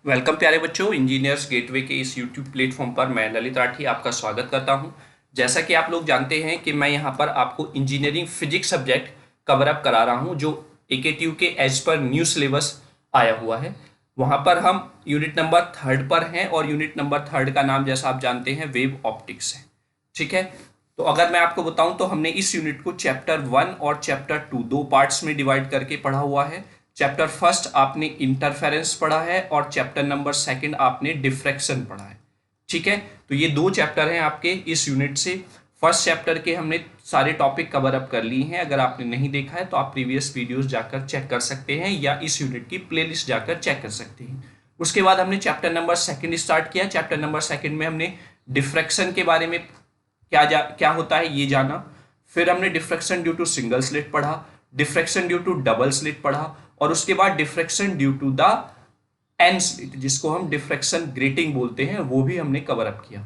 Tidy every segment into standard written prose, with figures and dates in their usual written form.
Welcome प्यारे बच्चों, engineers gateway के इस यूट्यूब प्लेटफॉर्म पर मैं ललित राठी आपका स्वागत करता हूं। जैसा कि आप लोग जानते हैं कि मैं यहां पर आपको engineering physics subject cover up करा रहा हूं जो एकेटीयू के एज पर न्यू सिलेबस आया हुआ है। वहां पर हम यूनिट नंबर 3 पर हैं और यूनिट नंबर 3 का नाम जैसा आप जानते हैं वेव ऑप्टिक्स है। ठीक है, तो अगर मैं आपको बताऊं तो हमने इस यूनिट को चैप्टर 1 और चैप्टर 2 दो पार्ट्स में डिवाइड करके पढ़ा हुआ है। चैप्टर फर्स्ट आपने इंटरफेरेंस पढ़ा है और चैप्टर नंबर सेकंड आपने डिफ्रैक्शन पढ़ा है। ठीक है, तो ये दो चैप्टर हैं आपके इस यूनिट से। फर्स्ट चैप्टर के हमने सारे टॉपिक कवर अप कर लिए हैं। अगर आपने नहीं देखा है तो आप प्रीवियस वीडियोस जाकर चेक कर सकते हैं या इस यूनिट की प्लेलिस्ट जाकर चेक कर सकते हैं। उसके बाद हमने चैप्टर नंबर सेकंड स्टार्ट किया। चैप्टर नंबर सेकंड में हमने डिफ्रैक्शन के बारे में क्या होता है ये जाना। फिर हमने diffraction due to single slit पढ़ा, diffraction due to double slit पढ़ा और उसके बाद diffraction due to the N slit जिसको हम डिफ्रैक्शन ग्रेटिंग बोलते हैं वो भी हमने कवर अप किया।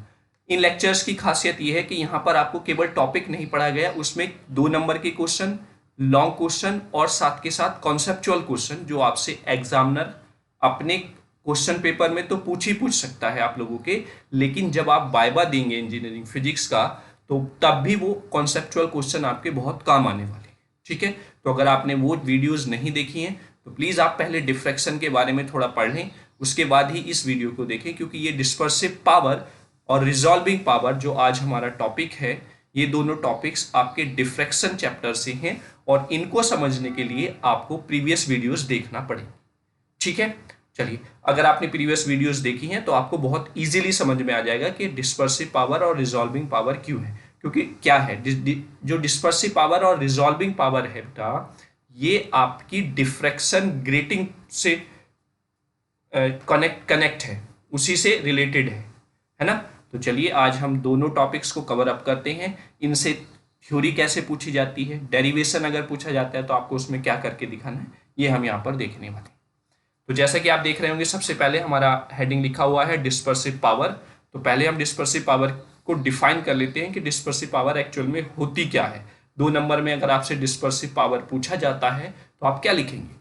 इन लेक्चर्स की खासियत यह है कि यहां पर आपको केवल टॉपिक नहीं पढ़ा गया, उसमें 2 नंबर के क्वेश्चन, लॉन्ग क्वेश्चन और साथ के साथ कॉन्सेप्चुअल क्वेश्चन जो आपसे एग्जामिनर अपने क्वेश्चन पेपर में तो पूछ सकता है आप लोगों के, लेकिन जब आप वाइवा देंगे इंजीनियरिंग फिजिक्स का तो तब भी वो कॉन्सेप्चुअल क्वेश्चन आपके बहुत काम आने वाले हैं। ठीक है, तो अगर आपने वो वीडियोस नहीं देखी हैं तो प्लीज़ आप पहले डिफ्रैक्शन के बारे में थोड़ा पढ़ लें, उसके बाद ही इस वीडियो को देखें, क्योंकि ये डिस्पर्सिव पावर और रिजॉल्विंग पावर जो आज हमारा टॉपिक है, ये दोनों टॉपिक्स आपके डिफ्रैक्शन चैप्टर से हैं और इनको समझने के लिए आपको प्रीवियस वीडियोस देखना पड़ेगा। ठीक है, चलिए, अगर आपने प्रीवियस वीडियोस देखी हैं तो आपको बहुत इजीली समझ में आ जाएगा कि डिस्पर्सिव पावर और रिजॉल्विंग पावर क्यों है। क्योंकि क्या है, जो डिस्पर्सिव पावर और रिजॉल्विंग पावर है बेटा, ये आपकी डिफ्रैक्शन ग्रेटिंग से कनेक्ट है, उसी से रिलेटेड है ना। तो चलिए आज हम दोनों टॉपिक्स को कवर अप करते हैं। इनसे थ्योरी कैसे पूछी जाती है, डेरिवेशन अगर पूछा जाता है तो आपको उसमें क्या करके दिखाना है, ये हम यहाँ पर देखने वाले हैं। तो जैसा कि आप देख रहे होंगे, सबसे पहले हमारा हेडिंग लिखा हुआ है डिस्पर्सिव पावर। तो पहले हम डिस्पर्सिव पावर को डिफाइन कर लेते हैं कि डिस्पर्सिव पावर एक्चुअल में होती क्या है। 2 नंबर में अगर आपसे डिस्पर्सिव पावर पूछा जाता है तो आप क्या लिखेंगे?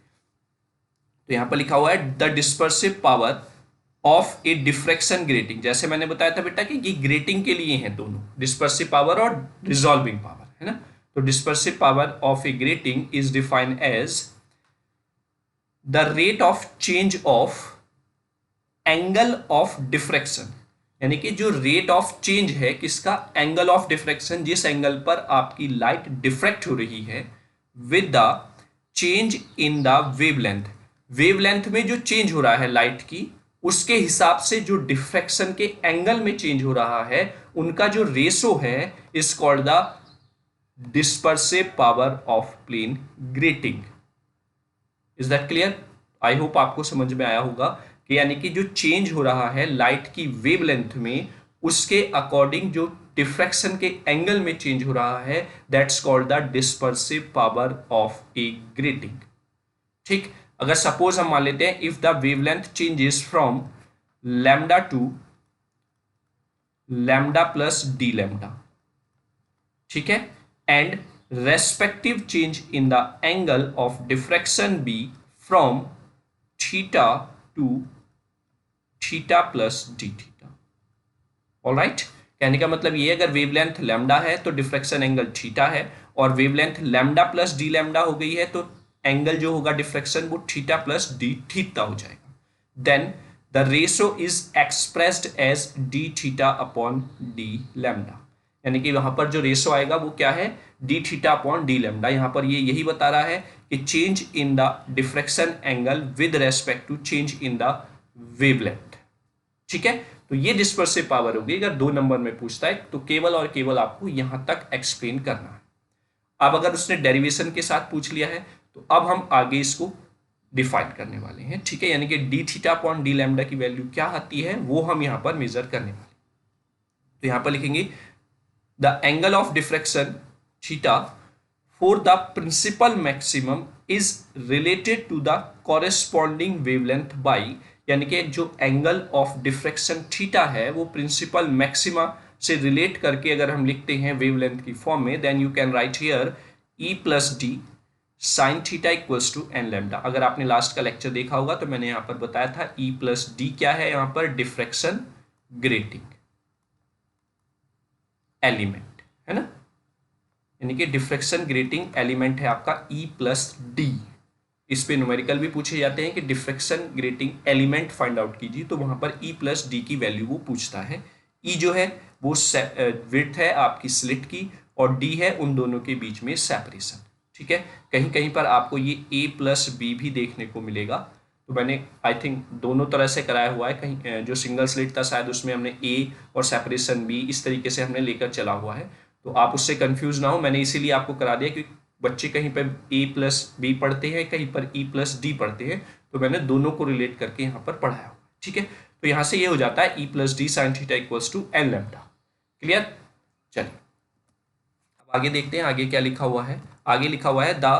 तो यहां पर लिखा हुआ है the dispersive power of a diffraction grating. जैसे मैंने बताया था बेटा कि ये ग्रेटिंग के लिए हैं दोनों, डिस्पर्सिव पावर और रिजॉल्विंग पावर, है ना। तो dispersive power of a grating is defined as the rate of change of angle of diffraction, यानी कि जो रेट ऑफ चेंज है किसका, एंगल ऑफ डिफ्रैक्शन, जिस एंगल पर आपकी लाइट डिफ्रैक्ट हो रही है, with the change in the wavelength. Wavelength में जो चेंज हो रहा है लाइट की, उसके हिसाब से जो डिफ्रैक्शन के एंगल में चेंज हो रहा है, उनका जो रेशो है is called the dispersive power of plane grating. Is that clear? I hope आपको समझ में आया होगा कि यानी कि जो चेंज हो रहा है लाइट की वेवलेंथ में, उसके अकॉर्डिंग जो डिफ्रैक्शन के एंगल में चेंज हो रहा है, that's called the dispersive power of a grating. ठीक, अगर सपोज हम मान लेते हैं if the wavelength changes from lambda to lambda plus d lambda, ठीक है, and respective change in the angle of diffraction be from theta to theta plus d theta. Alright, कहने का मतलब ये, अगर वेवलेंथ लैम्डा है तो डिफ्रैक्शन एंगल थीटा है, और wavelength lambda plus d lambda हो गई है तो एंगल जो होगा डिफ्रैक्शन वो थीटा प्लस डी थीटा हो जाएगा। Then the ratio is expressed as d theta upon D lambda, यानी कि वहां पर जो रेशो आएगा वो क्या है, d theta upon D lambda. यहां पर ये यही बता रहा है कि change in the diffraction angle with respect to change in the wavelength. ठीक है, तो ये डिस्पर्सिव पावर होगी। अगर 2 नंबर में पूछता है तो केवल और केवल आपको यहां तक एक्सप्लेन करना है। अब अगर उसने डेरिवेशन के साथ पूछ लिया है तो अब हम आगे इसको डिफाइन करने वाले हैं। ठीक है, यानी कि D theta upon D lambda की वैल्यू क्या आती है वो हम यहां पर मेजर करने वाले। तो यहां पर लिखेंगे the angle of diffraction theta for the principal maximum is related to the corresponding wavelength by, यानी कि जो एंगल ऑफ डिफ्रैक्शन थीटा है वो प्रिंसिपल मैक्सिमा से रिलेट करके अगर हम लिखते हैं वेवलेंथ की फॉर्म में, then you can write here e plus d sine theta equals to n lambda. अगर आपने लास्ट का लेक्चर देखा होगा तो मैंने यहाँ पर बताया था ई प्लस डी क्या है, यहाँ पर डिफ्रैक्शन ग्रेटिंग एलिमेंट है ना, यानी कि डिफ्रैक्शन ग्रेटिंग एलिमेंट है आपका ई प्लस डी। इस पे न्यूमेरिकल भी पूछे जाते हैं कि diffraction grating element find out कीजिए, तो वहां पर ई प्लस डी की वैल्यू वो पूछता है। ई जो है वो विड्थ है आपकी स्लिट की, और डी है उन दोनों के बीच में सेपरेशन। ठीक है, कहीं कहीं पर आपको ये ए प्लस बी भी देखने को मिलेगा, तो मैंने आई थिंक दोनों तरह से कराया हुआ है। कहीं जो सिंगल स्लिट था शायद उसमें हमने ए और सेपरेशन बी इस तरीके से हमने लेकर चला हुआ है, तो आप उससे कंफ्यूज ना हो। मैंने इसीलिए आपको करा दिया कि बच्चे कहीं पर ए प्लस बी पढ़ते हैं, कहीं पर ई प्लस डी पढ़ते हैं, तो मैंने दोनों को रिलेट करके यहाँ पर पढ़ाया हुआ। ठीक है, तो यहाँ से ये हो जाता है e plus d sine theta equals to n lambda. Clear? चलिए अब आगे देखते हैं आगे क्या लिखा हुआ है। आगे लिखा हुआ है the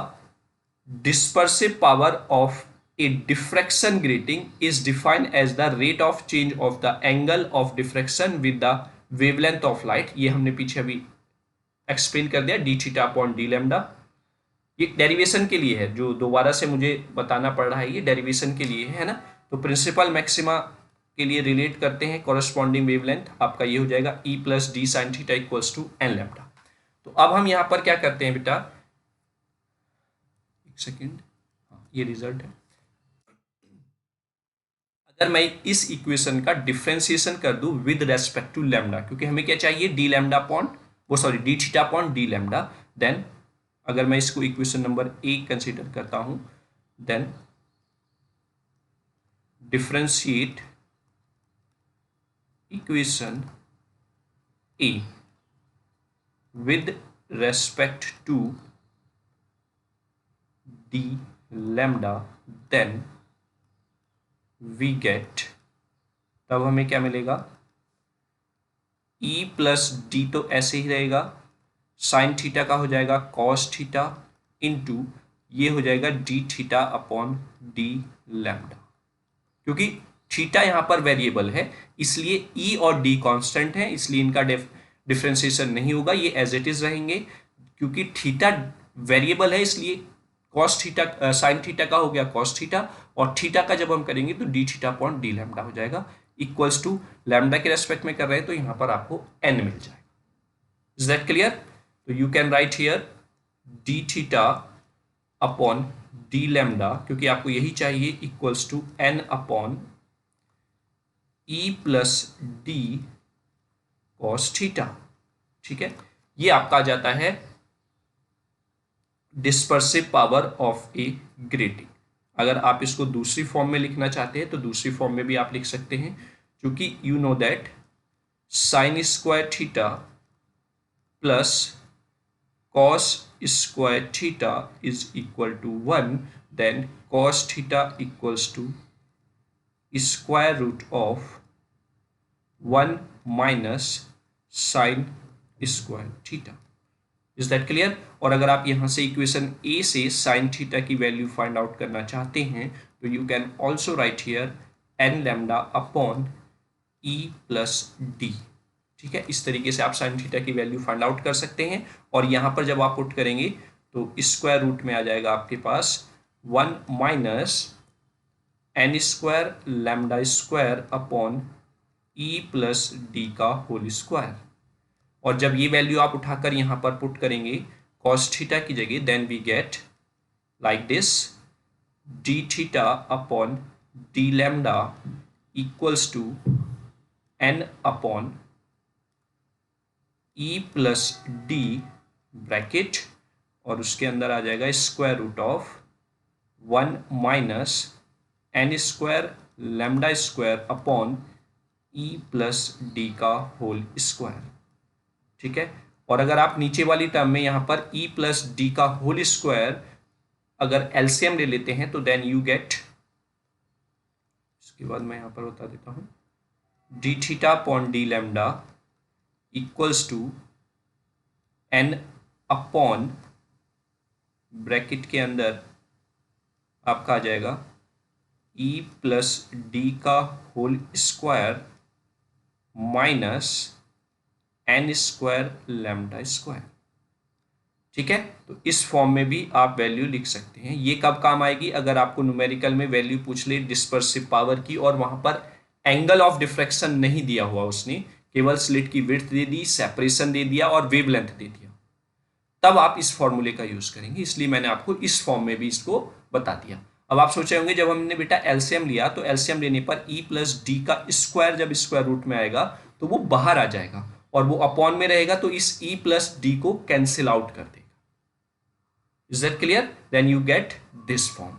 dispersive power of a diffraction grating is defined as the rate of change of the angle of diffraction with the wavelength of light. ये हमने पीछे अभी एक्सप्लेन कर दिया, d theta upon D lambda. ये डेरिवेशन के लिए है, जो दोबारा से मुझे बताना पड़ रहा है, ये डेरिवेशन के लिए है ना। तो प्रिंसिपल मैक्सिमा के लिए रिलेट करते हैं कॉरेस्पॉन्डिंग वेवलेंथ, आपका ये हो जाएगा e plus d sine theta equals to n lambda. तो अब हम यहाँ पर क्या करते हैं बेटा, एक सेकेंड, ये रिजल्ट है। अगर मैं इस इक्वेशन का डिफ्रेंसिएशन कर दूं विद रेस्पेक्ट टू लैम्डा, क्योंकि हमें क्या चाहिए, डी लैम्डा अपॉन वो sorry d theta upon D lambda, then अगर मैं इसको इक्वेशन नंबर ए कंसीडर करता हूं, then differentiate equation A with respect to d lambda, then we get, तब हमें क्या मिलेगा, ई प्लस डी तो ऐसे ही रहेगा, साइन थीटा का हो जाएगा कॉस थीटा इंटू ये हो जाएगा D theta upon D lambda. क्योंकि थीटा यहाँ पर वेरिएबल है इसलिए ई और डी कांस्टेंट है, इसलिए इनका डिफरेंशिएशन नहीं होगा, ये एज इट इज रहेंगे। क्योंकि थीटा वेरिएबल है इसलिए कॉस थीटा साइन थीटा का हो गया कॉस थीटा, और थीटा का जब हम करेंगे तो d theta upon D lambda हो जाएगा, इक्वल्स टू लैम्डा के रेस्पेक्ट में कर रहे हैं तो यहाँ पर आपको एन मिल जाएगा। Is that clear? तो you can write here D theta upon D lambda, क्योंकि आपको यही चाहिए, equals to N upon E plus D cos theta. ठीक है, ये आपका आ जाता है dispersive power of a grating. अगर आप इसको दूसरी फॉर्म में लिखना चाहते हैं तो दूसरी फॉर्म में भी आप लिख सकते हैं, क्योंकि you know that sine square theta plus cos square theta is equal to 1, then cos theta equals to square root of 1 minus sin square theta. Is that clear? और अगर आप यहाँ से इक्वेशन ए से sin थीटा की value find out करना चाहते हैं तो you can also write here n lambda upon E plus d. ठीक है, इस तरीके से आप साइन थीटा की वैल्यू फाइंड आउट कर सकते हैं, और यहाँ पर जब आप पुट करेंगे तो स्क्वायर रूट में आ जाएगा आपके पास 1 minus N square lambda square upon ई प्लस डी का होल स्क्वायर। और जब ये वैल्यू आप उठाकर यहाँ पर पुट करेंगे कॉस थीटा की जगह, then we get like this, d theta upon D lambda equals to N upon E plus d bracket, और उसके अंदर आ जाएगा square root of 1 minus N square lambda square upon E plus D का whole square. ठीक है, और अगर आप नीचे वाली टर्म में यहाँ पर ई प्लस डी का होल स्क्वायर अगर एलसीएम ले लेते हैं तो देन यू गेट, इसके बाद मैं यहाँ पर बता देता हूँ, d theta upon D lambda equals to N upon bracket के अंदर आपका आ जाएगा ई प्लस डी का whole square minus N square lambda square. ठीक है, तो इस फॉर्म में भी आप वैल्यू लिख सकते हैं। ये कब काम आएगी? अगर आपको न्यूमेरिकल में वैल्यू पूछ ले डिस्पर्सिव पावर की और वहां पर एंगल ऑफ डिफ्रैक्शन नहीं दिया हुआ, उसने केवल स्लिट की विड्थ दे दी, सेपरेशन दे दिया और वेवलेंथ दे दिया, तब आप इस फॉर्मूले का यूज करेंगे। इसलिए मैंने आपको इस फॉर्म में भी इसको बता दिया। अब आप सोचे होंगे जब हमने बेटा एलसीएम लिया तो एलसीएम लेने पर ई प्लस डी का स्क्वायर जब स्क्वायर रूट में आएगा तो वो बाहर आ जाएगा और वो अपॉन में रहेगा, तो इस ई प्लस डी को कैंसिल आउट कर देगा। Is that clear? Then you get this form.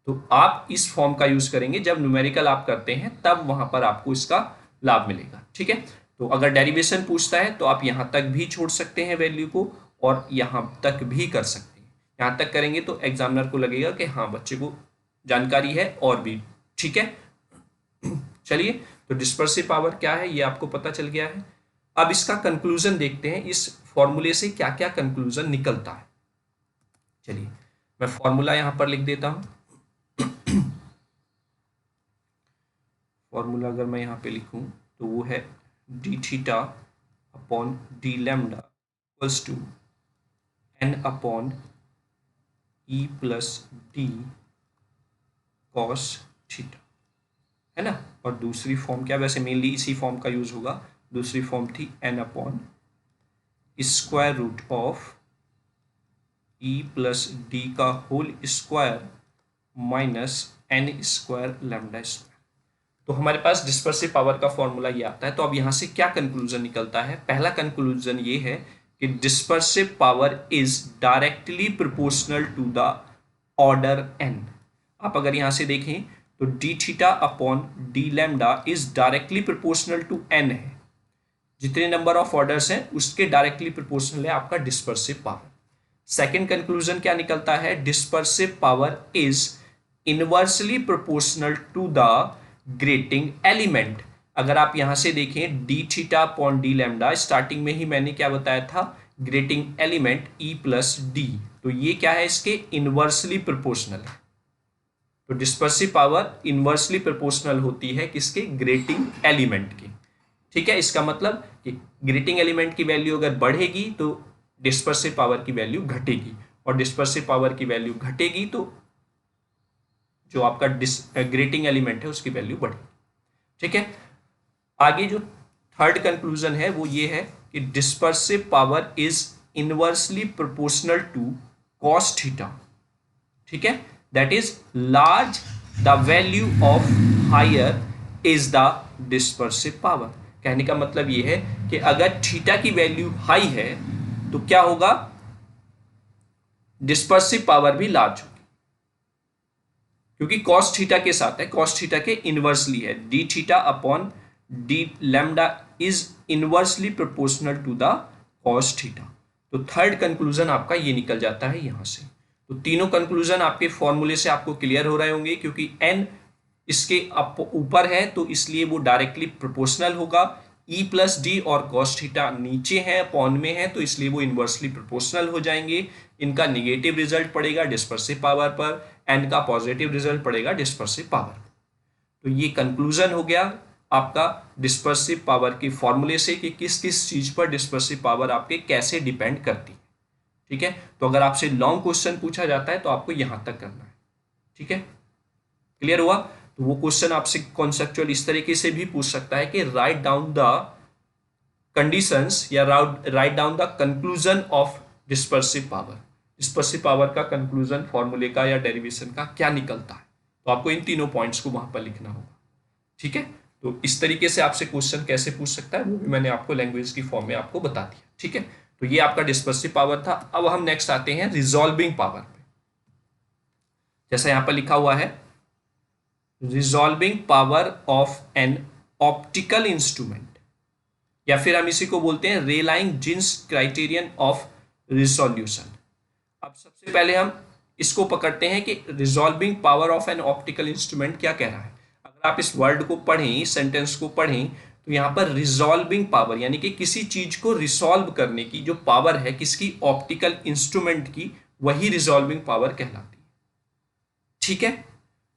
तो आप इस फॉर्म का यूज करेंगे जब न्यूमेरिकल आप करते हैं, तब वहां पर आपको इसका लाभ मिलेगा। ठीक है, तो अगर डेरिवेशन पूछता है तो आप यहां तक भी छोड़ सकते हैं वैल्यू को और यहां तक भी कर सकते हैं। यहां तक करेंगे तो एग्जामिनर को लगेगा कि हाँ बच्चे को जानकारी है और भी। ठीक है, चलिए, तो डिस्पर्सिव पावर क्या है ये आपको पता चल गया है। अब इसका कंक्लूजन देखते हैं, इस फॉर्मूले से क्या क्या कंक्लूजन निकलता है। चलिए, मैं फॉर्मूला यहां पर लिख देता हूं। फॉर्मूला अगर मैं यहां पे लिखूं तो वो है d theta upon D lambda equals to N upon E plus D cos theta, है ना। और दूसरी फॉर्म क्या, वैसे मेनली इसी फॉर्म का यूज होगा। दूसरी फॉर्म थी N upon square root of E plus D का whole square minus N square lambda square. तो हमारे पास डिस्पर्सिव पावर का फॉर्मूला ये आता है। तो अब यहां से क्या कंक्लूजन निकलता है? पहला कंक्लूजन ये है कि dispersive power is directly proportional to the order n. आप अगर यहां से देखें तो d theta upon D lambda is directly proportional to n है। जितने नंबर ऑफ ऑर्डर्स हैं उसके डायरेक्टली प्रोपोर्शनल है आपका डिस्पर्सिव पावर। सेकेंड कंक्लूजन क्या निकलता है? Dispersive power is inversely proportional to the grating element. अगर आप यहां से देखें d theta upon D lambda, starting में ही मैंने क्या बताया था? Grating element e plus d. तो ये क्या है? इसके इनवर्सली प्रोपोर्शनल है। तो डिस्पर्सिव पावर इनवर्सली प्रोपोर्शनल होती है किसके? ग्रेटिंग एलिमेंट की। ठीक है, इसका मतलब कि ग्रेटिंग एलिमेंट की वैल्यू अगर बढ़ेगी तो डिस्पर्सिव पावर की वैल्यू घटेगी, और डिस्पर्सिव पावर की वैल्यू घटेगी तो जो आपका ग्रेटिंग एलिमेंट है उसकी वैल्यू बढ़ेगी। ठीक है, आगे जो थर्ड कंक्लूजन है वो ये है कि dispersive power is inversely proportional to cos theta. ठीक है, that is large the value of higher is the dispersive power. कहने का मतलब ये है कि अगर थीटा की वैल्यू हाई है तो क्या होगा? डिस्पर्सिव पावर भी लार्ज होगी, क्योंकि कॉस थीटा के साथ है, कॉस थीटा के इनवर्सली है। D theta upon D lambda is inversely proportional to the cos theta. तो थर्ड कंक्लूजन आपका ये निकल जाता है यहां से। तो तीनों कंक्लूजन आपके फॉर्मूले से आपको क्लियर हो रहे होंगे, क्योंकि एन इसके ऊपर है तो इसलिए वो डायरेक्टली प्रोपोर्शनल होगा। ई प्लस डी और कॉस थीटा नीचे है, अपॉन में है, तो इसलिए वो इनवर्सली प्रोपोर्शनल हो जाएंगे। इनका निगेटिव रिजल्ट पड़ेगा डिस्पर्सिव पावर पर, एन का पॉजिटिव रिजल्ट पड़ेगा डिस्पर्सिव पावर। तो ये कंक्लूजन हो गया आपका डिस्पर्सिव पावर की फॉर्मूले से कि किस किस चीज पर डिस्पर्सिव पावर आपके कैसे डिपेंड करती है। ठीक है, तो अगर आपसे लॉन्ग क्वेश्चन पूछा जाता है तो आपको यहां तक करना है। ठीक है, क्लियर हुआ? तो वो क्वेश्चन आपसे कॉन्सेप्चुअल इस तरीके से भी पूछ सकता है कि राइट डाउन द कंडीशंस या write down the conclusion of dispersive power. Dispersive power का कंक्लूजन फॉर्मूले का या डेरिवेशन का क्या निकलता है, तो आपको इन तीनों पॉइंट्स को वहां पर लिखना होगा। ठीक है, तो इस तरीके से आपसे क्वेश्चन कैसे पूछ सकता है वो भी मैंने आपको लैंग्वेज की फॉर्म में आपको बता दिया। ठीक है, तो ये आपका डिस्पर्सिव पावर था। अब हम नेक्स्ट आते हैं रिजॉल्विंग पावर पे। जैसा यहां पर लिखा हुआ है, resolving power of N optical instrument, या फिर हम इसी को बोलते हैं रेलाइंग जीन्स क्राइटेरियन ऑफ रिजोल्यूशन। अब सबसे पहले हम इसको पकड़ते हैं कि resolving power of N optical instrument क्या कह रहा है। अगर आप इस वर्ड को पढ़ें, सेंटेंस को पढ़ें, तो यहां पर रिजॉल्विंग पावर यानी कि किसी चीज को रिसॉल्व करने की जो पावर है किसकी? ऑप्टिकल इंस्ट्रूमेंट की, वही रिजॉल्विंग पावर कहलाती है। ठीक है,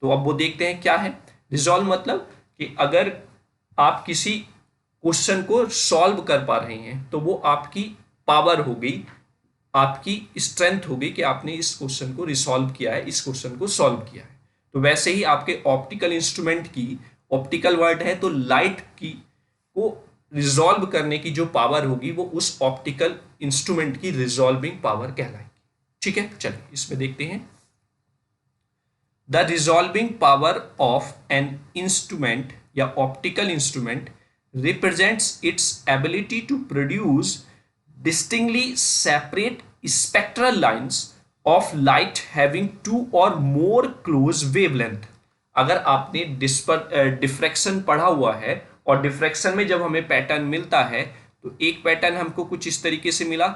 तो अब वो देखते हैं क्या है रिजॉल्व। मतलब कि अगर आप किसी क्वेश्चन को सॉल्व कर पा रहे हैं तो वो आपकी पावर हो गई आपकी स्ट्रेंथ होगी कि आपने इस क्वेश्चन को रिसॉल्व किया है, इस क्वेश्चन को सॉल्व किया है। तो वैसे ही आपके ऑप्टिकल इंस्ट्रूमेंट की, ऑप्टिकल वर्ड है तो लाइट की को रिजॉल्व करने की जो पावर होगी वो उस ऑप्टिकल इंस्ट्रूमेंट की रिजॉल्विंग पावर कहलाएगी। ठीक है, चलिए इसमें देखते हैं। The resolving power of an instrument या optical instrument represents its ability to produce distinctly separate spectral lines of light having two or more close wavelength। अगर आपने डिफ्रैक्शन पढ़ा हुआ है और डिफ्रैक्शन में जब हमें पैटर्न मिलता है तो एक पैटर्न हमको कुछ इस तरीके से मिला,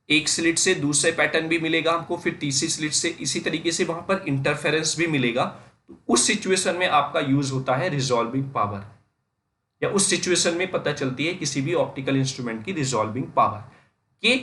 एक स्लिट से दूसरे पैटर्न भी मिलेगा हमको, फिर तीसरी स्लिट से इसी तरीके से वहां पर इंटरफेरेंस भी मिलेगा। तो उस सिचुएशन में आपका यूज होता है रिजॉल्विंग पावर, या उस सिचुएशन में पता चलती है किसी भी ऑप्टिकल इंस्ट्रूमेंट की रिजॉल्विंग पावर कि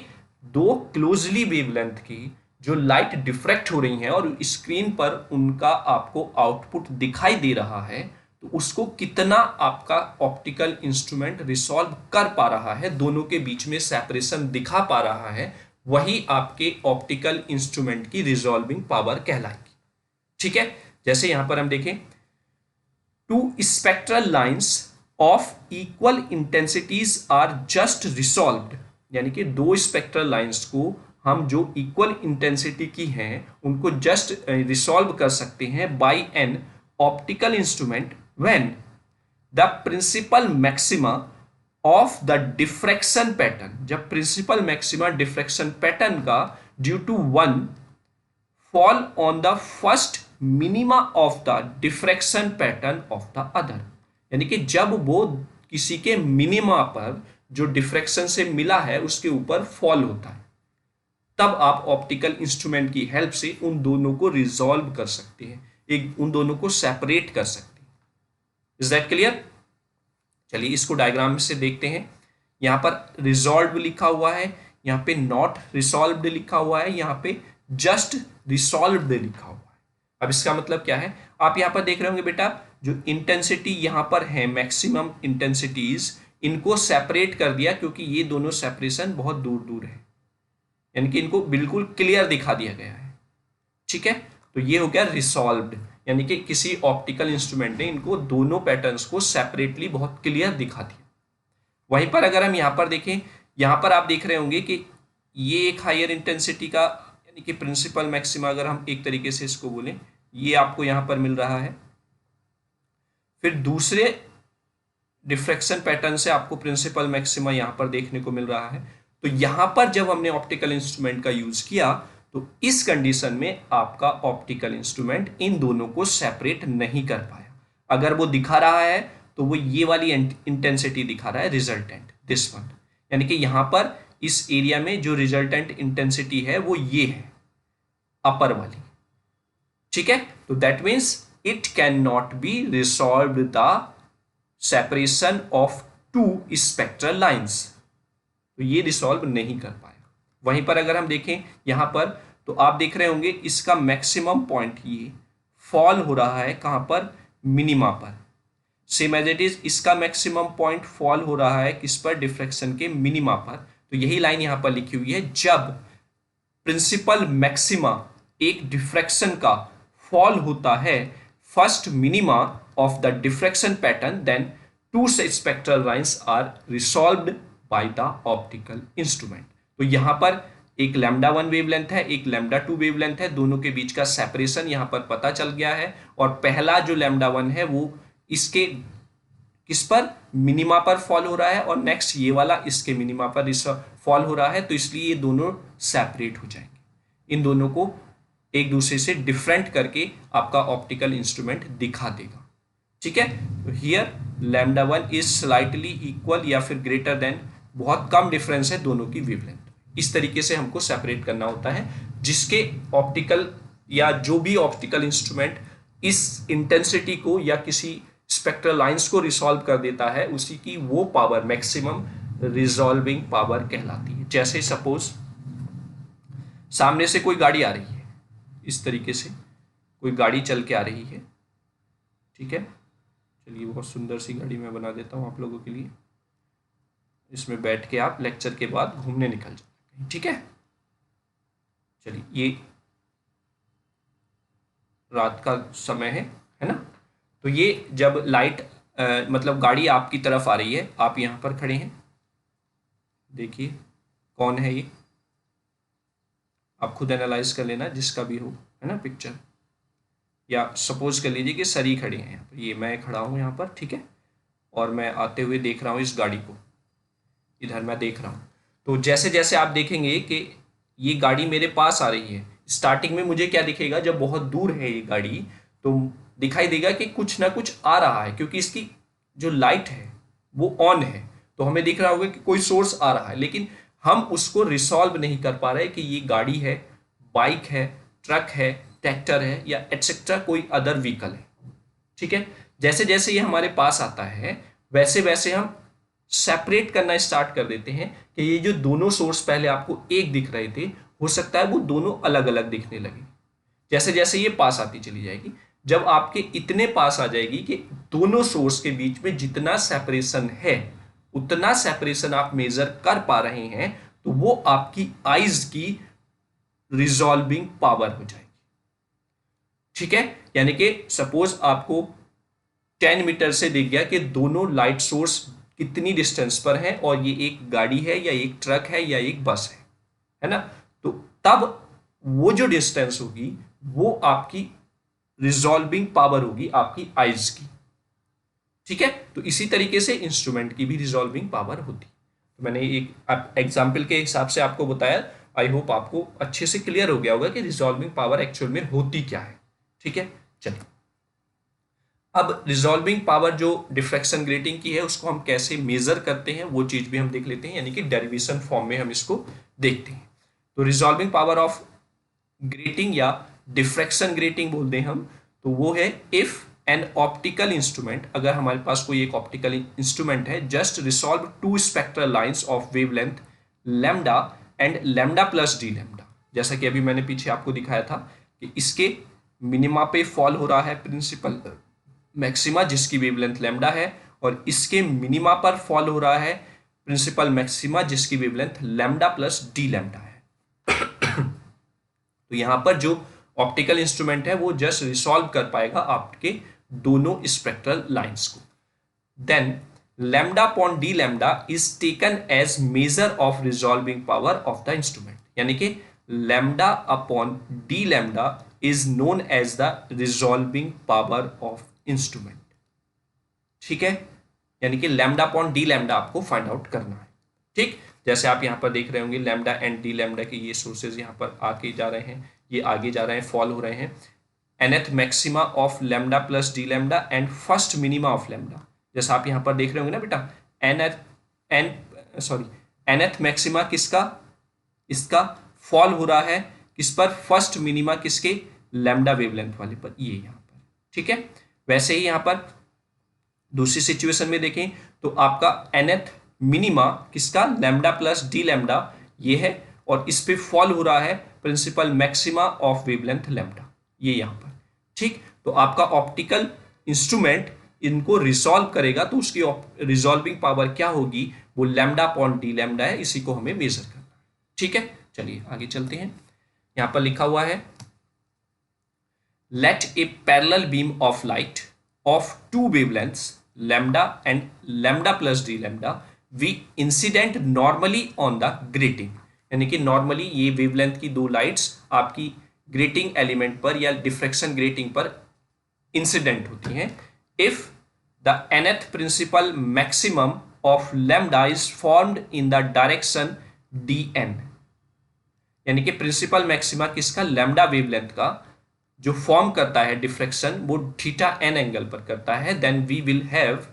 दो क्लोजली वेवलेंथ की जो लाइट डिफ्रैक्ट हो रही है और स्क्रीन पर उनका आपको आउटपुट दिखाई दे रहा है, तो उसको कितना आपका ऑप्टिकल इंस्ट्रूमेंट रिसॉल्व कर पा रहा है, दोनों के बीच में सेपरेशन दिखा पा रहा है, वही आपके ऑप्टिकल इंस्ट्रूमेंट की रिजॉल्विंग पावर कहलाएगी। ठीक है, जैसे यहां पर हम देखें, two spectral lines of equal intensities are just resolved, यानी कि दो स्पेक्ट्रल लाइंस को हम जो इक्वल इंटेंसिटी की हैं उनको जस्ट रिसॉल्व कर सकते हैं by an optical instrument when the principal maxima of the diffraction pattern, जब प्रिंसिपल मैक्सिमा डिफ्रैक्शन पैटर्न का due to one fall on the first minima of the diffraction pattern of the other, यानी कि जब वो किसी के minima पर जो डिफ्रैक्शन से मिला है उसके ऊपर फॉल होता है, तब आप ऑप्टिकल इंस्ट्रूमेंट की हेल्प से उन दोनों को रिजॉल्व कर सकते हैं, एक उन दोनों को सेपरेट कर सकते हैं। Is that clear? चलिए इसको डायग्राम से देखते हैं। यहां पर रिजॉल्व लिखा हुआ है, यहाँ पे नॉट रिसॉल्व्ड लिखा हुआ है, यहाँ पे जस्ट रिसॉल्व्ड लिखा हुआ है। अब इसका मतलब क्या है, आप यहाँ पर देख रहे होंगे बेटा, जो इंटेंसिटी यहाँ पर है मैक्सिमम इंटेंसिटीज, इनको सेपरेट कर दिया क्योंकि ये दोनों सेपरेशन बहुत दूर दूर है, यानी कि इनको बिल्कुल क्लियर दिखा दिया गया है। ठीक है, तो ये हो गया रिसॉल्व्ड, यानी कि किसी ऑप्टिकल इंस्ट्रूमेंट ने इनको दोनों पैटर्न्स को सेपरेटली बहुत क्लियर दिखा दिया। वहीं पर अगर हम यहाँ पर देखें, यहाँ पर आप देख रहे होंगे कि ये एक हायर इंटेंसिटी का, यानी कि प्रिंसिपल मैक्सिमा अगर हम एक तरीके से इसको बोलें, ये आपको यहाँ पर मिल रहा है, फिर दूसरे डिफ्रैक्शन पैटर्न से आपको प्रिंसिपल मैक्सिमा यहां पर देखने को मिल रहा है। तो यहां पर जब हमने ऑप्टिकल इंस्ट्रूमेंट का यूज किया तो इस कंडीशन में आपका ऑप्टिकल इंस्ट्रूमेंट इन दोनों को सेपरेट नहीं कर पाया। अगर वो दिखा रहा है तो वो ये वाली इंटेंसिटी दिखा रहा है, रिजल्टेंट, दिस वन, यानी कि यहां पर इस एरिया में जो रिजल्टेंट इंटेंसिटी है वो ये है, अपर वाली। ठीक है, तो that means it can not be resolve the separation of two spectral lines, तो ये रिसॉल्व नहीं कर पाया। वहीं पर अगर हम देखें यहां पर, तो आप देख रहे होंगे इसका मैक्सिमम पॉइंट ये फॉल हो रहा है कहां पर, मिनिमा पर। सेम एज इट इज इसका मैक्सिमम पॉइंट फॉल हो रहा है किस पर, डिफ्रैक्शन के मिनिमा पर। तो यही लाइन यहां पर लिखी हुई है, जब प्रिंसिपल मैक्सिमा एक डिफ्रैक्शन का फॉल होता है first minima of the diffraction pattern, then two spectral lines are resolved by the optical instrument। तो यहां पर एक लैम्डा 1 वेवलेंथ है, एक लैम्डा 2 वेवलेंथ है, दोनों के बीच का सेपरेशन यहां पर पता चल गया है, और पहला जो लैम्डा 1 है वो इसके किस पर, मिनिमा पर फॉल हो रहा है, और नेक्स्ट ये वाला इसके मिनिमा पर फॉल हो रहा है, तो इसलिए ये दोनों सेपरेट हो जाएंगे। इन दोनों को एक दूसरे से डिफरेंट करके आपका ऑप्टिकल इंस्ट्रूमेंट दिखा देगा। ठीक है, तो here lambda 1 is slightly equal या फिर ग्रेटर देन, बहुत कम डिफरेंस है दोनों की वेवलेंथ। इस तरीके से हमको सेपरेट करना होता है, जिसके ऑप्टिकल या जो भी ऑप्टिकल इंस्ट्रूमेंट इस इंटेंसिटी को या किसी स्पेक्ट्रल लाइंस को रिसॉल्व कर देता है, उसी की वो पावर मैक्सिमम रिजॉल्विंग पावर कहलाती है। जैसे सपोज सामने से कोई गाड़ी आ रही है, इस तरीके से कोई गाड़ी चल के आ रही है, ठीक है, चलिए बहुत सुंदर सी गाड़ी मैं बना देता हूँ आप लोगों के लिए, इसमें बैठ के आप लेक्चर के बाद घूमने निकल जाएंगे। ठीक है, चलिए ये रात का समय है ना। तो ये जब लाइट मतलब गाड़ी आपकी तरफ आ रही है, आप यहाँ पर खड़े हैं, देखिए कौन है ये, आप खुद एनालाइज कर लेना जिसका भी हो, है ना पिक्चर। या सपोज कर लीजिए कि सर ही खड़े हैं यहाँ पर, ये मैं खड़ा हूँ यहाँ पर, ठीक है, और मैं आते हुए देख रहा हूँ इस गाड़ी को, इधर मैं देख रहा हूँ। तो जैसे जैसे आप देखेंगे कि ये गाड़ी मेरे पास आ रही है, स्टार्टिंग में मुझे क्या दिखेगा, जब बहुत दूर है ये गाड़ी तो दिखाई देगा कि कुछ ना कुछ आ रहा है, क्योंकि इसकी जो लाइट है वो ऑन है, तो हमें दिख रहा होगा कि कोई सोर्स आ रहा है, लेकिन हम उसको रिसॉल्व नहीं कर पा रहे कि ये गाड़ी है, बाइक है, ट्रक है, ट्रैक्टर है, या एटसेट्रा कोई अदर व्हीकल है। ठीक है, जैसे जैसे ये हमारे पास आता है वैसे वैसे हम सेपरेट करना स्टार्ट कर देते हैं कि ये जो दोनों सोर्स पहले आपको एक दिख रहे थे, हो सकता है वो दोनों अलग अलग दिखने लगे। जैसे जैसे ये पास आती चली जाएगी, जब आपके इतने पास आ जाएगी कि दोनों सोर्स के बीच में जितना सेपरेशन है उतना सेपरेशन आप मेजर कर पा रहे हैं, तो वो आपकी आईज की रिजॉल्विंग पावर हो जाएगी। ठीक है, यानी कि सपोज आपको 10 मीटर से दिख गया कि दोनों लाइट सोर्स कितनी डिस्टेंस पर है और ये एक गाड़ी है या एक ट्रक है या एक बस है ना। तो तब वो जो डिस्टेंस होगी वो आपकी रिजॉल्विंग पावर होगी आपकी आइज की। ठीक है, तो इसी तरीके से इंस्ट्रूमेंट की भी रिजॉल्विंग पावर होती। तो मैंने एक एग्जाम्पल के हिसाब से आपको बताया, आई होप आपको अच्छे से क्लियर हो गया होगा कि रिजॉल्विंग पावर एक्चुअल में होती क्या है। ठीक है, चलिए अब रिजॉल्विंग पावर जो डिफ्रैक्शन ग्रेटिंग की है उसको हम कैसे मेजर करते हैं वो चीज भी हम देख लेते हैं, यानी कि डेरिवेशन फॉर्म में हम इसको देखते हैं। तो रिजॉल्विंग पावर ऑफ ग्रेटिंग या डिफ्रैक्शन ग्रेटिंग बोलते हैं हम, तो वो है इफ एन ऑप्टिकल इंस्ट्रूमेंट, अगर हमारे पास कोई एक ऑप्टिकल इंस्ट्रूमेंट है, just resolve two spectral lines of wavelength lambda and lambda plus d lambda, जैसा कि अभी मैंने पीछे आपको दिखाया था कि इसके मिनिमा पे फॉल हो रहा है प्रिंसिपल मैक्सिमा जिसकी वेवलेंथ लैम्डा है, और इसके मिनिमा पर फॉल हो रहा है प्रिंसिपल मैक्सिमा जिसकी wavelength lambda plus d lambda है। तो यहां पर जो ऑप्टिकल इंस्ट्रूमेंट है वो जस्ट रिसॉल्व कर पाएगा आपके दोनों स्पेक्ट्रल लाइंस को। Then lambda upon D lambda is taken as measure of resolving power of the instrument, यानी कि lambda upon D lambda is known as the resolving power of instrument. ठीक है, यानी कि लैम्डा अपॉन डी लैम्डा आपको find out करना है। ठीक, जैसे आप यहां पर देख रहे होंगे लैम्डा एंड डी लैम्डा के ये सोर्सेज यहां पर आके जा रहे हैं, ये आगे जा रहे हैं, फॉल हो रहे हैं। nth maxima of lambda plus d lambda and first minima of lambda, जैसा आप यहां पर देख रहे होंगे ना बेटा, nth मैक्सिमा किसका, इसका फॉल हो रहा है किस पर, फर्स्ट मिनिमा किसके, लैम्डा वेवलेंथ वाले पर, ये यहां पर। ठीक है, वैसे ही यहां पर दूसरी सिचुएशन में देखें तो आपका nth मिनिमा किसका, लैम्डा प्लस डी लैम्डा ये है, और इस पे फॉल हो रहा है principal maxima of wavelength lambda, ये यहां पर। ठीक, तो आपका ऑप्टिकल इंस्ट्रूमेंट इनको रिसॉल्व करेगा तो उसकी रिजॉल्विंग पावर क्या होगी, वो लैम्डा अपॉन डी लैम्डा है, इसी को हमें मेजर करना है। ठीक है, चलिए आगे चलते हैं। यहां पर लिखा हुआ है let a parallel beam of light of two wavelengths lambda and lambda plus d lambda we incident normally on the grating, यानी कि नॉर्मली ये वेवलेंथ की दो लाइट्स आपकी ग्रेटिंग एलिमेंट पर या डिफ्रैक्शन ग्रेटिंग पर इंसिडेंट होती हैं if the nth principal maximum of lambda is formed in the direction dn, यानी कि प्रिंसिपल मैक्सिमा किसका, लैम्डा वेवलेंथ का जो फॉर्म करता है डिफ्रैक्शन वो थीटा एन एंगल पर करता है, then we will have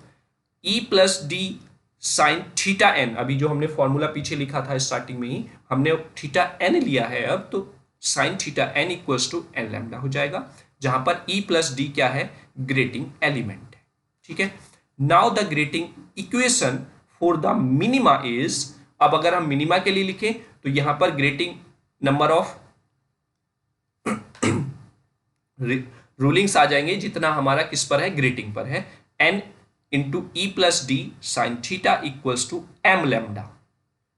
e plus d sine theta n. अभी जो हमने फॉर्मूला पीछे लिखा था स्टार्टिंग में ही हमने थीटा एन लिया है, अब तो sine theta n equals to n lambda हो जाएगा, जहां पर ई प्लस डी क्या है, ग्रेटिंग एलिमेंट है। ठीक है, now the grating equation for the minima is, अब अगर हम मिनिमा के लिए लिखें तो यहां पर ग्रेटिंग नंबर ऑफ रूलिंग्स आ जाएंगे जितना हमारा किस पर है, ग्रेटिंग पर है, n into e plus d sine theta equals to m lambda.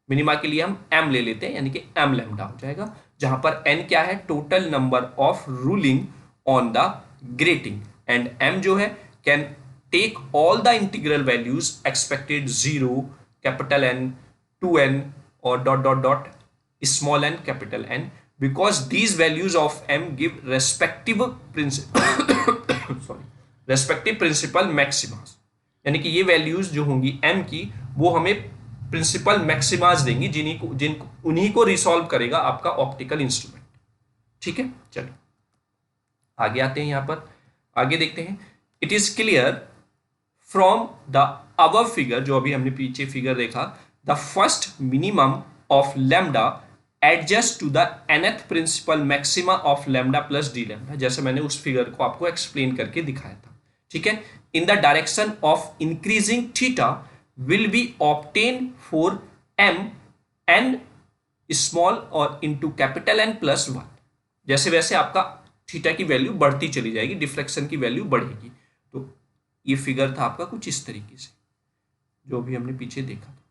Minima के लिए हम m ले लेते हैं, यानी कि m लैम्डा हो जाएगा। जहां पर n क्या है, total number of ruling on the grating, and m जो है can take all the integral values expected 0, capital N, 2n और डॉट डॉट डॉट small n, capital N, because these values of m give respective principal maximas, यानी कि ये values जो होंगी m की वो हमें प्रिंसिपल मैक्सिमाज देंगी उन्हीं को रिसॉल्व करेगा आपका ऑप्टिकल इंस्ट्रूमेंट। ठीक है, चलो आगे आते हैं। यहां पर आगे देखते हैं, it is clear from the above figure, जो अभी हमने पीछे फिगर देखा, the first minimum of lambda adjust to the nth principal maxima of lambda plus d lambda, जैसे मैंने उस फिगर को आपको एक्सप्लेन करके दिखाया था। ठीक है, इन the direction of increasing theta will be obtain for m n small और इंटू कैपिटल N प्लस 1, जैसे वैसे आपका थीटा की वैल्यू बढ़ती चली जाएगी, डिफ्लेक्शन की वैल्यू बढ़ेगी। तो ये फिगर था आपका कुछ इस तरीके से, जो भी हमने पीछे देखा था,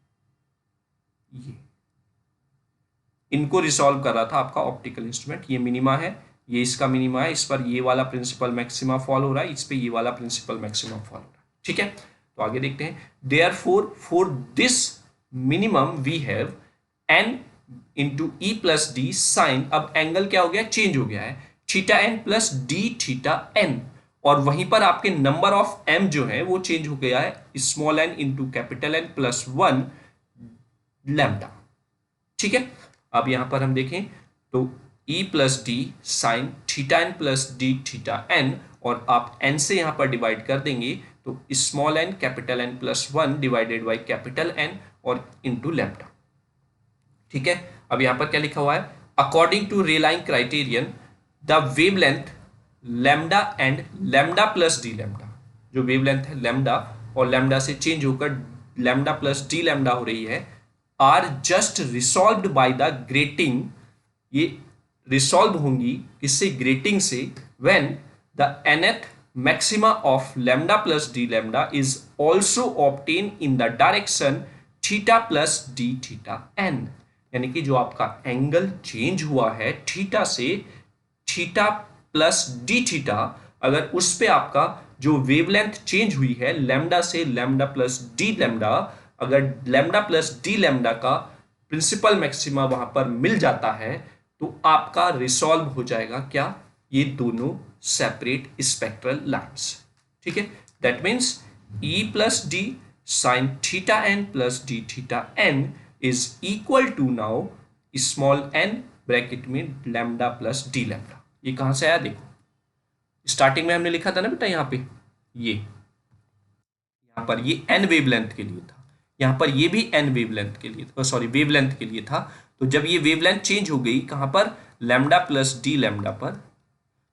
ये इनको रिसॉल्व कर रहा था आपका ऑप्टिकल इंस्ट्रूमेंट। ये मिनिमा है, ये इसका मिनिमा है, इस पर ये वाला प्रिंसिपल मैक्सिमा फॉल हो रहा है, इस पे ये वाला प्रिंसिपल मैक्सिमा फॉल हो रहा है। ठीक है, तो आगे देखते हैं, therefore for this minimum we have n into e plus d sine, अब एंगल क्या हो गया, चेंज हो गया है, theta n plus d theta n, और वहीं पर आपके नंबर ऑफ m जो है वो चेंज हो गया है, small n into capital N plus 1 lambda. ठीक है, अब यहां पर हम देखें तो e plus d sine theta n plus d theta n, और आप n से यहां पर डिवाइड कर देंगे तो small n capital N plus 1 divided by capital N और इंटू लैम्डा। ठीक है, अब यहां पर क्या लिखा हुआ है, according to Rayleigh criterion the wavelength lambda and lambda plus d lambda, जो वेवलेंथ है लैम्डा और लैम्डा से चेंज होकर लैम्डा प्लस डी लैम्डा हो रही है, are just resolved by the grating, ये रिसॉल्व होंगी किससे, ग्रेटिंग से, when the nth maxima of lambda plus d lambda is also obtain in the direction theta plus d theta n, यानी कि जो आपका एंगल चेंज हुआ है थीटा से थीटा प्लस डी थीटा, अगर उस पे आपका जो वेवलेंथ चेंज हुई है लैम्डा से लैम्डा प्लस डी लैम्डा, अगर लैम्डा प्लस डी लैम्डा का प्रिंसिपल मैक्सिमा वहां पर मिल जाता है तो आपका रिसॉल्व हो जाएगा क्या, ये दोनों सेपरेट स्पेक्ट्रल लाइंस। ठीक है, that means e plus d sine theta n plus d theta n is equal to now small n bracket में लैम्डा प्लस डी लैम्डा। ये कहां से आया, देखो स्टार्टिंग में हमने लिखा था ना बेटा, यहाँ पे यहाँ पर ये n वेवलेंथ के लिए था, यहाँ पर ये भी n वेवलेंथ के लिए था, सॉरी वेवलेंथ के लिए था। तो जब ये वेवलेंथ चेंज हो गई कहां पर, लैम्डा प्लस डी लैम्डा पर,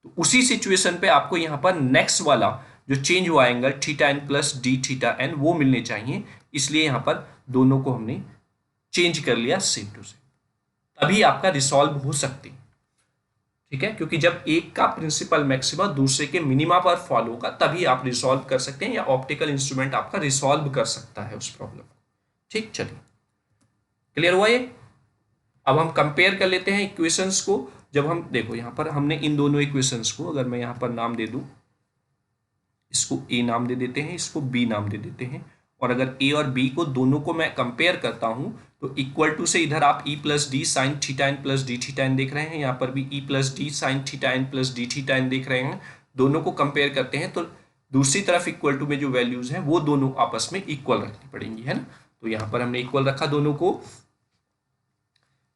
तो उसी सिचुएशन पे आपको यहाँ पर नेक्स्ट वाला जो चेंज हुआ angle theta n plus d theta n वो मिलने चाहिए, इसलिए यहाँ पर दोनों को हमने चेंज कर लिया सेम टू सेम, तभी आपका रिसॉल्व हो सकती है। ठीक है, क्योंकि जब एक का प्रिंसिपल मैक्सिमा दूसरे के मिनिमा पर फॉल होगा तभी आप रिसॉल्व कर सकते हैं, या ऑप्टिकल इंस्ट्रूमेंट आपका रिसॉल्व कर सकता है उस प्रॉब्लम को। ठीक, चलिए क्लियर हुआ ये। अब हम कंपेयर कर लेते हैं इक्वेशंस को। जब हम देखो यहाँ पर हमने इन दोनों इक्वेशंस को, अगर मैं यहाँ पर नाम दे दूं, इसको ए नाम दे देते हैं, इसको बी नाम दे देते हैं, और अगर ए और बी को दोनों को मैं कंपेयर करता हूं तो इक्वल टू से इधर आप e plus d sine theta n plus d theta n देख रहे हैं, यहाँ पर भी e plus d sine theta n plus d theta n देख रहे हैं। दोनों को कंपेयर करते हैं तो दूसरी तरफ इक्वल टू में जो वैल्यूज हैं वो दोनों आपस में इक्वल रखनी पड़ेंगी, है ना। तो यहाँ पर हमने इक्वल रखा दोनों को,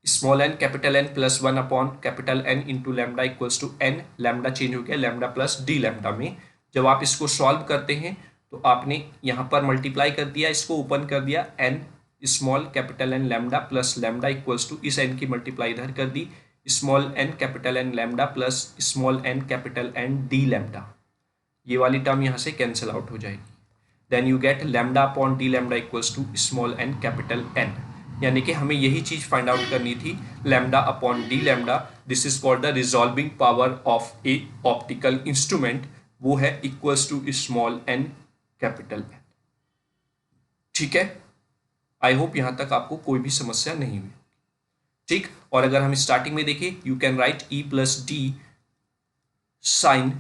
small n capital N plus 1 upon capital N into lambda equals to n, lambda change हो गया लैम्डा प्लस डी लैम्डा में। जब आप इसको सॉल्व करते हैं तो आपने यहाँ पर मल्टीप्लाई कर दिया, इसको ओपन कर दिया, n small capital n lambda plus lambda equals to, इस एन की मल्टीप्लाई इधर कर दी, small n capital n lambda plus small n capital n d lambda, ये वाली टर्म यहाँ से कैंसिल आउट हो जाएगी। Then you get lambda upon D lambda equals to small n capital n, यानी कि हमें यही चीज फाइंड आउट करनी थी, lambda upon D lambda. This is called the resolving power of a optical instrument, वो है equals to small n capital N. ठीक है, आई होप यहां तक आपको कोई भी समस्या नहीं हुई। ठीक। और अगर हम स्टार्टिंग में देखें, you can write e plus d sine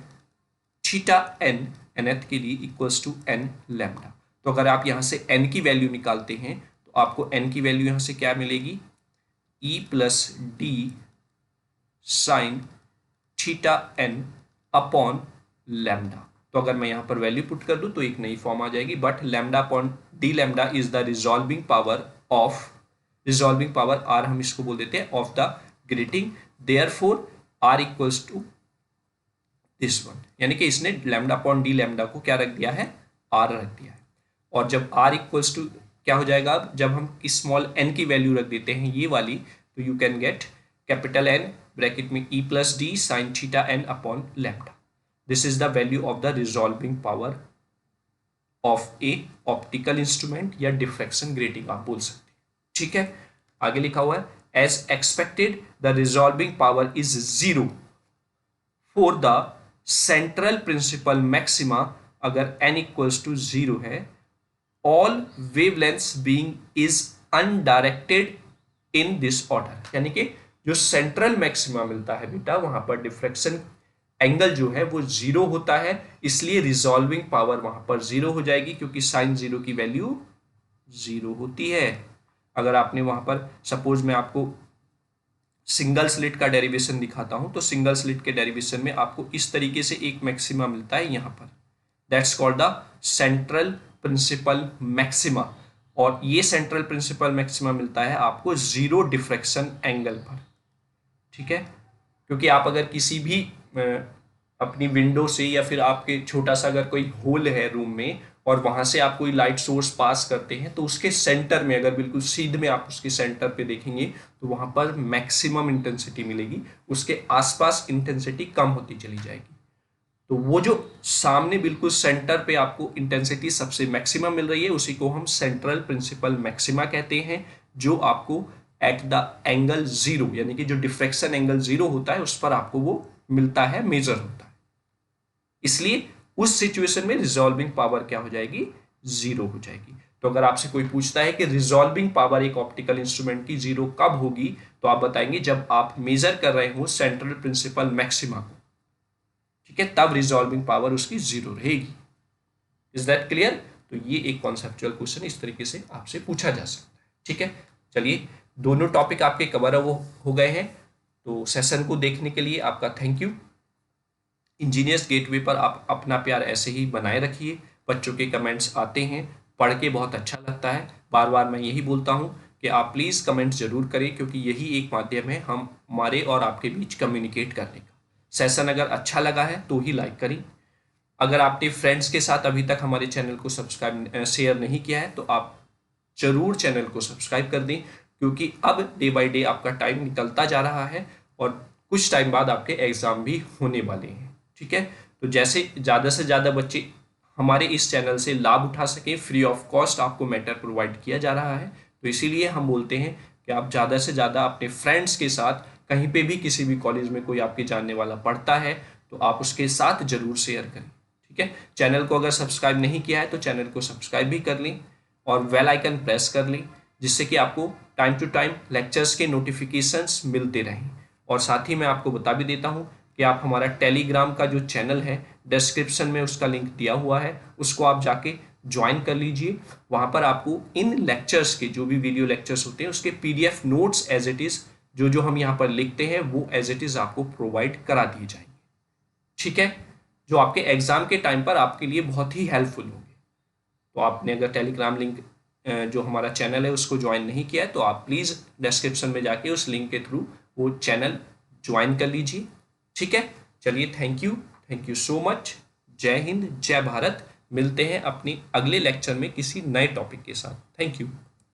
theta n nth के लिए इक्वल्स टू एन लैम्डा। तो अगर आप यहां से n की वैल्यू निकालते हैं तो आपको n की वैल्यू यहां से क्या मिलेगी, e plus d sine theta n upon lambda. तो अगर मैं यहां पर वैल्यू पुट कर दूं तो एक नई फॉर्म आ जाएगी, but lambda upon D lambda is the resolving power R हम इसको बोल देते हैं of the grating, therefore R equals to this one, यानी कि इसने लैम्डा अपॉन डी लैम्डा को क्या रख दिया है, आर रख दिया है। और जब आर इक्वल्स टू क्या हो जाएगा, जब हम स्मॉल एन की वैल्यू रख देते हैं ये वाली, तो you can get capital n bracket में e plus d sine theta n upon lambda. This is the value of the resolving power of a optical instrument या डिफ्रैक्शन ग्रेटिंग आप बोल सकते हैं। ठीक है, आगे लिखा हुआ है as expected the resolving power is 0 for the central principal maxima, अगर n इक्वल्स टू 0 है, all wavelengths being is undirected in this order, यानी कि जो सेंट्रल मैक्सिमा मिलता है बेटा वहां पर डिफ्रैक्शन एंगल जो है वो 0 होता है, इसलिए रिजॉल्विंग पावर वहां पर 0 हो जाएगी, क्योंकि साइन 0 की वैल्यू 0 होती है। अगर आपने वहां पर सपोज मैं आपको सिंगल स्लिट का डेरिवेशन दिखाता हूं, तो सिंगल स्लिट के डेरिवेशन में आपको इस तरीके से एक मैक्सिमा मिलता है यहां पर, that's called the central principal maxima, और ये सेंट्रल प्रिंसिपल मैक्सिमा मिलता है आपको 0 डिफ्रैक्शन एंगल पर। ठीक है, क्योंकि आप अगर किसी भी अपनी विंडो से या फिर आपके छोटा सा अगर कोई होल है रूम में और वहां से आप कोई लाइट सोर्स पास करते हैं, तो उसके सेंटर में अगर बिल्कुल सीधे में आप उसके सेंटर पे देखेंगे तो वहां पर मैक्सिमम इंटेंसिटी मिलेगी, उसके आसपास इंटेंसिटी कम होती चली जाएगी। तो वो जो सामने बिल्कुल सेंटर पे आपको इंटेंसिटी सबसे मैक्सिमम मिल रही है, उसी को हम सेंट्रल प्रिंसिपल मैक्सिमा कहते हैं, जो आपको एट द एंगल 0, यानी कि जो डिफ्रैक्शन एंगल 0 होता है उस पर आपको वो मिलता है, मेजर होता है। इसलिए उस सिचुएशन में रिजॉल्विंग पावर क्या हो जाएगी, 0 हो जाएगी। तो अगर आपसे कोई पूछता है कि रिजॉल्विंग पावर एक ऑप्टिकल इंस्ट्रूमेंट की 0 कब होगी, तो आप बताएंगे जब आप मेजर कर रहे हो सेंट्रल प्रिंसिपल मैक्सिमा को, ठीक है, तब रिजॉल्विंग पावर उसकी 0 रहेगी। Is that clear? तो ये एक कॉन्सेप्चुअल क्वेश्चन इस तरीके से आपसे पूछा जा सकता है। ठीक है, चलिए दोनों टॉपिक आपके कवर हो गए हैं। तो सेशन को देखने के लिए आपका थैंक यू। इंजीनियर्स गेटवे पर आप अपना प्यार ऐसे ही बनाए रखिए। बच्चों के कमेंट्स आते हैं, पढ़ के बहुत अच्छा लगता है। बार बार मैं यही बोलता हूँ कि आप प्लीज़ कमेंट्स जरूर करें, क्योंकि यही एक माध्यम है हमारे और आपके बीच कम्युनिकेट करने का। सेशन अगर अच्छा लगा है तो ही लाइक करें। अगर आपने फ्रेंड्स के साथ अभी तक हमारे चैनल को शेयर नहीं किया है तो आप जरूर चैनल को सब्सक्राइब कर दें, क्योंकि अब डे बाय डे आपका टाइम निकलता जा रहा है और कुछ टाइम बाद आपके एग्ज़ाम भी होने वाले हैं। ठीक है, तो जैसे ज़्यादा से ज़्यादा बच्चे हमारे इस चैनल से लाभ उठा सकें, फ्री ऑफ कॉस्ट आपको मैटर प्रोवाइड किया जा रहा है, तो इसीलिए हम बोलते हैं कि आप ज़्यादा से ज़्यादा अपने फ्रेंड्स के साथ, कहीं पे भी किसी भी कॉलेज में कोई आपके जानने वाला पढ़ता है तो आप उसके साथ ज़रूर शेयर करें। ठीक है, चैनल को अगर सब्सक्राइब नहीं किया है तो चैनल को सब्सक्राइब भी कर लें और बेल आइकन प्रेस कर लें, जिससे कि आपको टाइम टू टाइम लेक्चर्स के नोटिफिकेशंस मिलते रहें। और साथ ही मैं आपको बता भी देता हूँ कि आप हमारा टेलीग्राम का जो चैनल है, डिस्क्रिप्शन में उसका लिंक दिया हुआ है, उसको आप जाके ज्वाइन कर लीजिए। वहाँ पर आपको इन लेक्चर्स के जो भी वीडियो लेक्चर्स होते हैं उसके PDF notes as it is जो हम यहाँ पर लिखते हैं वो एज इट इज़ आपको प्रोवाइड करा दिए जाएंगे। ठीक है, जो आपके एग्जाम के टाइम पर आपके लिए बहुत ही हेल्पफुल होंगे। तो आपने अगर टेलीग्राम लिंक जो हमारा चैनल है उसको ज्वाइन नहीं किया है तो आप प्लीज़ डिस्क्रिप्शन में जाके उस लिंक के थ्रू वो चैनल ज्वाइन कर लीजिए। ठीक है, चलिए थैंक यू सो मच। जय हिंद, जय भारत। मिलते हैं अपनी अगले लेक्चर में किसी नए टॉपिक के साथ। Thank you.